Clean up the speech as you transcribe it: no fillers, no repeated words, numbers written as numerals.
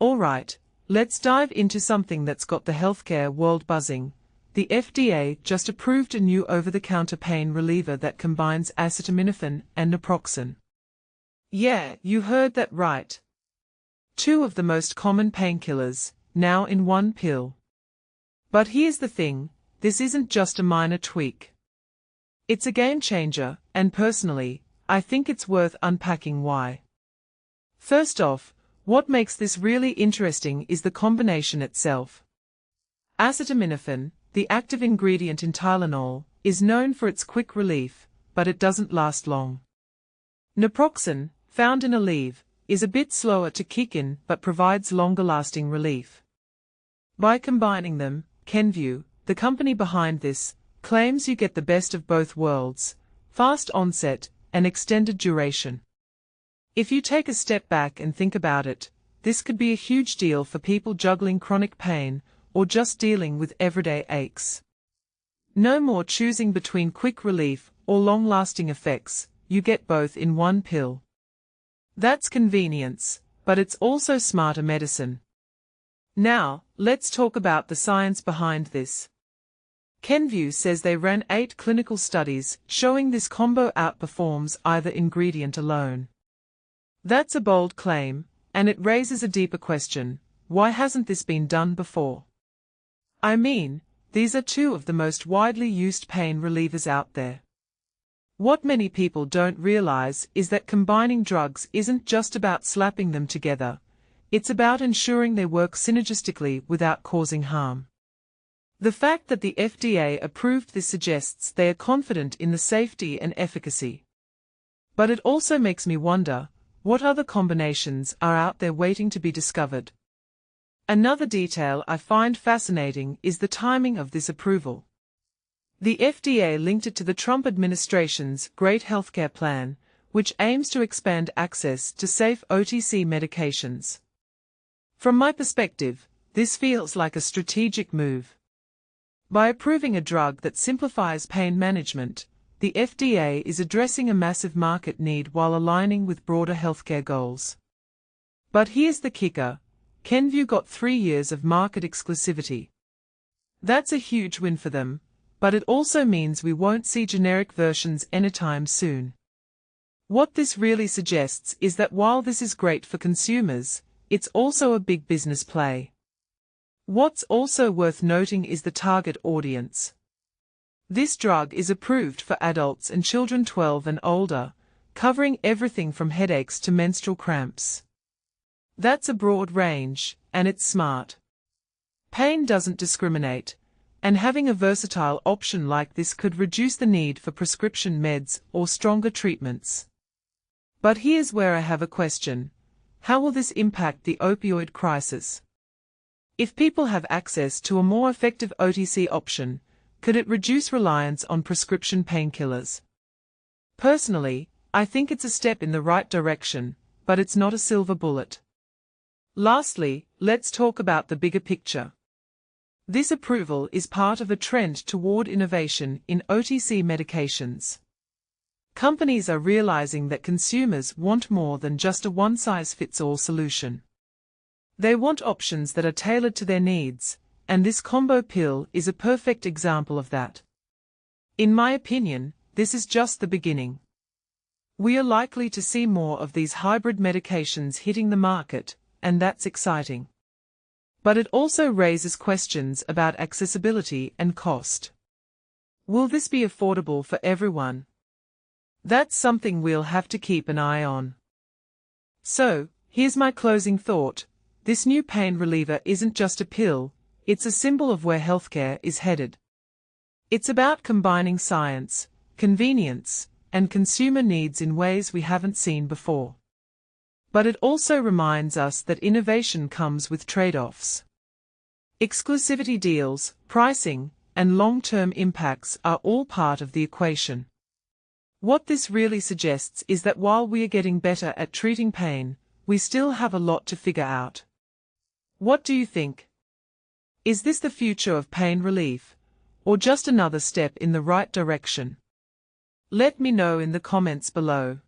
Alright, let's dive into something that's got the healthcare world buzzing. The FDA just approved a new over-the-counter pain reliever that combines acetaminophen and naproxen. Yeah, you heard that right. Two of the most common painkillers, now in one pill. But here's the thing, this isn't just a minor tweak. It's a game changer, and personally, I think it's worth unpacking why. First off, what makes this really interesting is the combination itself. Acetaminophen, the active ingredient in Tylenol, is known for its quick relief, but it doesn't last long. Naproxen, found in Aleve, is a bit slower to kick in but provides longer-lasting relief. By combining them, Kenvue, the company behind this, claims you get the best of both worlds: fast onset and extended duration. If you take a step back and think about it, this could be a huge deal for people juggling chronic pain or just dealing with everyday aches. No more choosing between quick relief or long-lasting effects, you get both in one pill. That's convenience, but it's also smarter medicine. Now, let's talk about the science behind this. Kenvue says they ran 8 clinical studies showing this combo outperforms either ingredient alone. That's a bold claim, and it raises a deeper question: why hasn't this been done before? I mean, these are two of the most widely used pain relievers out there. What many people don't realize is that combining drugs isn't just about slapping them together, it's about ensuring they work synergistically without causing harm. The fact that the FDA approved this suggests they are confident in the safety and efficacy. But it also makes me wonder, what other combinations are out there waiting to be discovered? Another detail I find fascinating is the timing of this approval. The FDA linked it to the Trump administration's Great Healthcare Plan, which aims to expand access to safe OTC medications. From my perspective, this feels like a strategic move. By approving a drug that simplifies pain management, the FDA is addressing a massive market need while aligning with broader healthcare goals. But here's the kicker: Kenvue got 3 years of market exclusivity. That's a huge win for them, but it also means we won't see generic versions anytime soon. What this really suggests is that while this is great for consumers, it's also a big business play. What's also worth noting is the target audience. This drug is approved for adults and children 12 and older, covering everything from headaches to menstrual cramps. That's a broad range, and it's smart. Pain doesn't discriminate, and having a versatile option like this could reduce the need for prescription meds or stronger treatments. But here's where I have a question: how will this impact the opioid crisis? If people have access to a more effective OTC option, could it reduce reliance on prescription painkillers? Personally, I think it's a step in the right direction, but it's not a silver bullet. Lastly, let's talk about the bigger picture. This approval is part of a trend toward innovation in OTC medications. Companies are realizing that consumers want more than just a one-size-fits-all solution. They want options that are tailored to their needs, and this combo pill is a perfect example of that. In my opinion, this is just the beginning. We are likely to see more of these hybrid medications hitting the market, and that's exciting. But it also raises questions about accessibility and cost. Will this be affordable for everyone? That's something we'll have to keep an eye on. So, here's my closing thought: this new pain reliever isn't just a pill, it's a symbol of where healthcare is headed. It's about combining science, convenience, and consumer needs in ways we haven't seen before. But it also reminds us that innovation comes with trade-offs. Exclusivity deals, pricing, and long-term impacts are all part of the equation. What this really suggests is that while we are getting better at treating pain, we still have a lot to figure out. What do you think? Is this the future of pain relief, or just another step in the right direction? Let me know in the comments below.